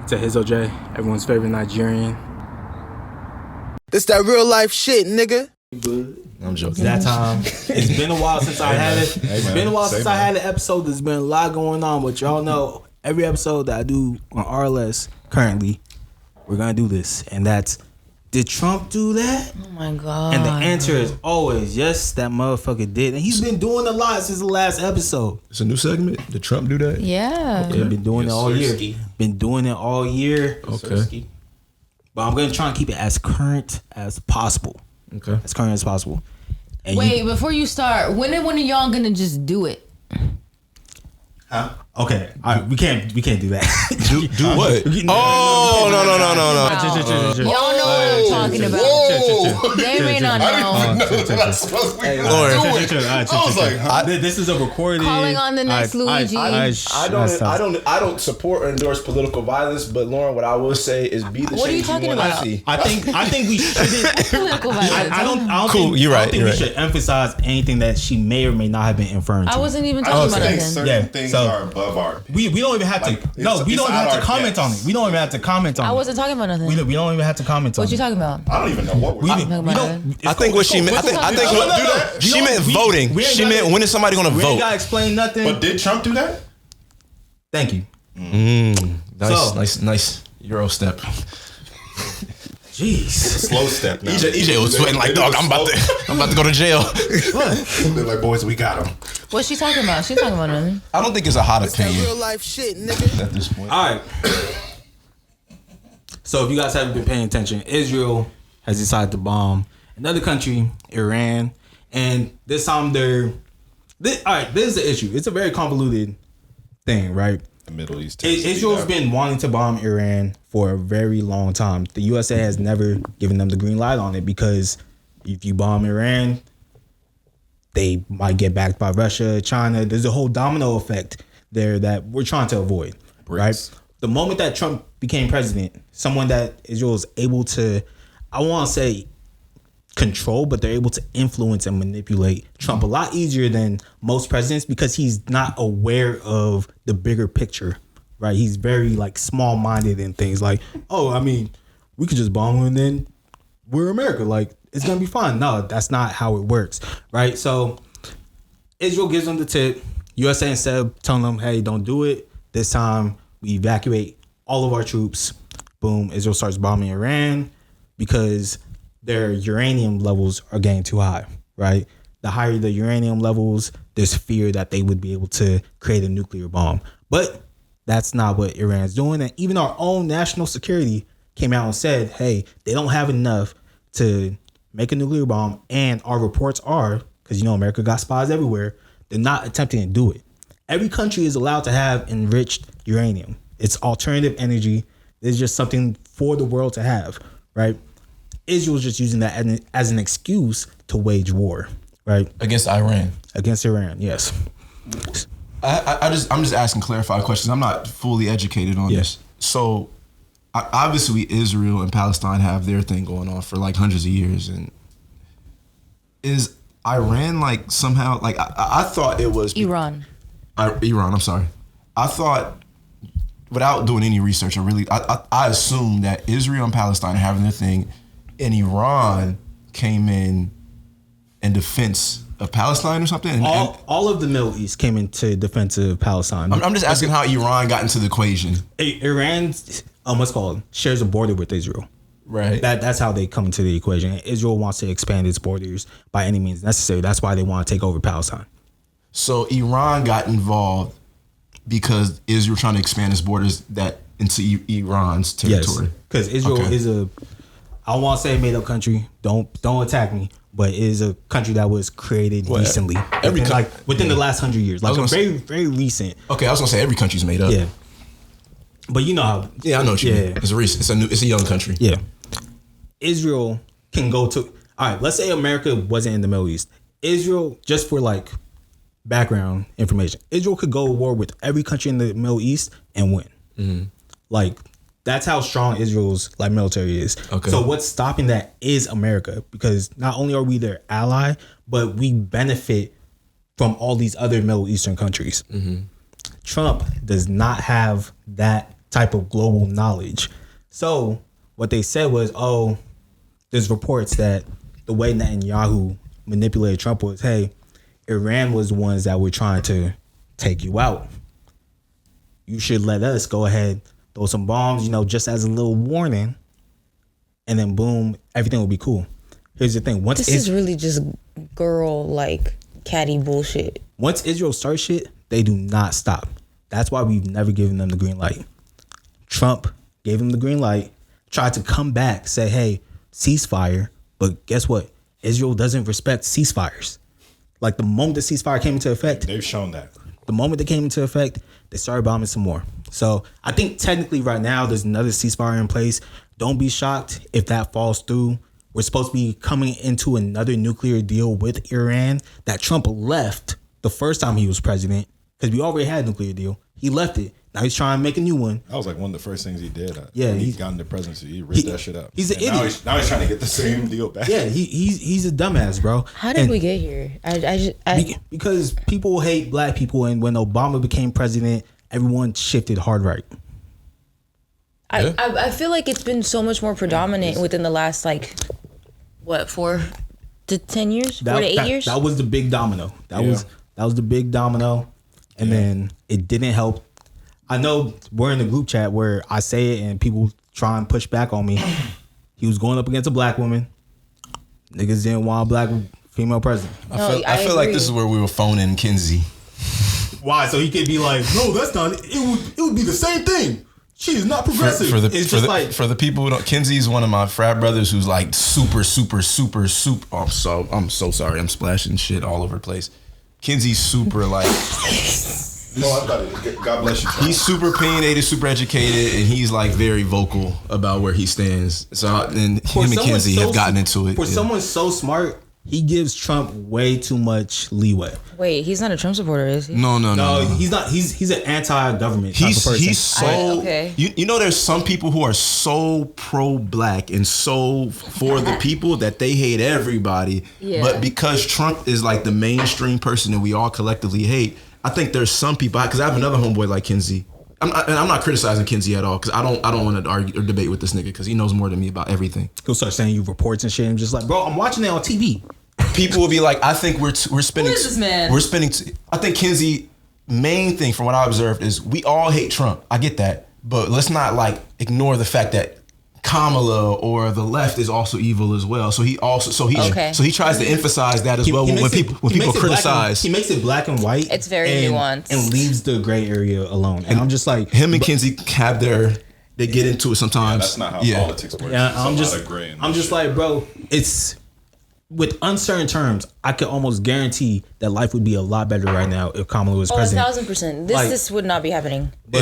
to Ehizoje, everyone's favorite Nigerian. This that real life shit, nigga. I'm joking. That time. It's been a while since I had it. It's been a while since I had an episode. There's been a lot going on, but y'all know every episode that I do on RLS currently, we're gonna do this, and that's, did Trump do that? Oh my God. And the answer is always yes, that motherfucker did. And he's been doing a lot since the last episode. It's a new segment. Did Trump do that? Yeah. They've been doing it all year. Been doing it all year. Okay. But I'm gonna try and keep it as current as possible. Okay. As current as possible. And Wait, before you start, when are y'all gonna just do it? Okay, all right, we can't do that. Do what? Oh no. Y'all know what I'm talking about. They may not know. This is a recorded. Calling on the next Luigi. I don't support or endorse political violence, but Lauren, what I will say is be the What are you change talking want to about? see. I think we shouldn't. Political violence. I don't Cool, think, you're right, I don't think you're we right. should emphasize anything that she may or may not have been inferring to. I wasn't even I talking just about think nothing. certain things are above our opinion. We don't even have to. We don't even have to comment on it. We don't even have to comment on it. I wasn't talking about nothing. We don't even have to comment on it. What you talking about? I don't even know what we're talking about. I think what she meant. I think she meant voting. She meant when is somebody gonna We vote? ain't gotta explain nothing. But did Trump do that? Thank you. Nice Euro step. Jeez. Slow step now. EJ was sweating like, dog, I'm about to go to jail. They're like, boys, we got him. What's she talking about? She's talking about nothing. I don't think it's a hot This that opinion real life shit, nigga. at this point. All right. So if you guys haven't been paying attention, Israel has decided to bomb another country, Iran, and this time all right, this is the issue. It's a very convoluted thing, right? The Middle East. Israel's been wanting to bomb Iran for a very long time. The USA has never given them the green light on it because if you bomb Iran, they might get backed by Russia, China. There's a whole domino effect there that we're trying to avoid, right? The moment that Trump became president, someone that Israel is able to, I want to say control, but they're able to influence and manipulate Trump a lot easier than most presidents because he's not aware of the bigger picture, right? He's very like small-minded in things like, oh, I mean, we could just bomb him and then we're America. Like, it's going to be fine. No, that's not how it works, right? So Israel gives them the tip. USA, instead of telling them, hey, don't do it, this time we evacuate all of our troops. Boom, Israel starts bombing Iran because their uranium levels are getting too high, right? The higher the uranium levels, there's fear that they would be able to create a nuclear bomb. But that's not what Iran's doing. And even our own national security came out and said, hey, they don't have enough to make a nuclear bomb. And our reports are, because you know America got spies everywhere, they're not attempting to do it. Every country is allowed to have enriched uranium. It's alternative energy. It's just something for the world to have, right? Israel's just using that as an excuse to wage war, right? Against Iran. Against Iran, yes. I'm just asking clarified questions. I'm not fully educated on this. So obviously Israel and Palestine have their thing going on for like hundreds of years, and is Iran like somehow like I thought it was Iran. Iran. I'm sorry. I thought, without doing any research, I assumed that Israel and Palestine are having their thing, and Iran came in defense of Palestine or something. And All of the Middle East came into defense of Palestine. I'm just asking how Iran got into the equation. Iran, what's called, shares a border with Israel. Right. That's how they come into the equation. Israel wants to expand its borders by any means necessary. That's why they want to take over Palestine. So Iran got involved because Israel trying to expand its borders into Iran's territory. Because Israel is I want to say made up country. Don't attack me, but it is a country that was created recently. Within the last 100 years, like very recent. Okay, I was gonna say every country's made up. Yeah, but you know how. Yeah, I know what you mean. It's recent. It's a young country. Yeah, Israel can go to. All right, let's say America wasn't in the Middle East. Israel, just for like background information, Israel could go to war with every country in the Middle East and win. Mm-hmm. Like, that's how strong Israel's like military is. Okay. So what's stopping that is America, because not only are we their ally, but we benefit from all these other Middle Eastern countries. Mm-hmm. Trump does not have that type of global knowledge. So what they said was, oh, there's reports that the way Netanyahu manipulated Trump was, hey, Iran was the ones that were trying to take you out. You should let us go ahead, throw some bombs, just as a little warning, and then boom, everything will be cool. Here's the thing. This is really just girl, like, catty bullshit. Once Israel starts shit, they do not stop. That's why we've never given them the green light. Trump gave them the green light, tried to come back, say, hey, ceasefire. But guess what? Israel doesn't respect ceasefires. Like, the moment the ceasefire came into effect, They've shown that. the moment they came into effect, they started bombing some more. So I think technically right now there's another ceasefire in place. Don't be shocked if that falls through. We're supposed to be coming into another nuclear deal with Iran that Trump left the first time he was president, because we already had a nuclear deal. He left it. Now he's trying to make a new one. That was like one of the first things he did. Yeah, when he he's- got into presidency. He ripped that shit up. He's an And now idiot. Now he's trying to get the same deal back. Yeah, he's a dumbass, bro. How did And we get here? because people hate black people, and when Obama became president, everyone shifted hard right. I feel like it's been so much more predominant within the last, like, what, 4 to 10 years? 4 to 8 years? That was the big domino. That was the big domino, and then it didn't help. I know we're in the group chat where I say it and people try and push back on me. He was going up against a black woman. Niggas didn't want a black female president. I feel like this is where we were phoning Kinsey. Why? So he could be like, no, that's not. It would be the same thing. She is not progressive. For the people who don't, Kinsey's one of my frat brothers who's like super. Oh, I'm so sorry. I'm splashing shit all over the place. Kinsey's super like. No, I got it. God bless you. He's super opinionated, super educated, and he's like very vocal about where he stands. So and him and Kinsey have gotten into it. For someone so smart, he gives Trump way too much leeway. Wait, he's not a Trump supporter, is he? No. He's not. He's an anti-government type of person. He's so. Okay. You know, there's some people who are so pro-black and so for the people that they hate everybody. Yeah. But because Trump is like the mainstream person that we all collectively hate, I think there's some people, because I have another homeboy like Kinsey. I'm not criticizing Kinsey at all, because I don't want to argue or debate with this nigga, because he knows more than me about everything. He'll start sending you reports and shit. I'm just like, bro, I'm watching it on TV. People will be like, I think we're spending. Who is this man? We're spending. I think Kinsey, main thing from what I observed is we all hate Trump. I get that, but let's not like ignore the fact that Kamala or the left is also evil as well. So he tries to emphasize that as well when people criticize. He makes it black and white. It's very nuanced and leaves the gray area alone. And I'm just like, him and Kinsey have they get into it sometimes. That's not how politics works. Yeah, It's I'm a just lot of gray in I'm this just shit. like, bro, it's with uncertain terms. I could almost guarantee that life would be a lot better right now if Kamala was Oh, president. 1,000%. Like- This would not be happening. But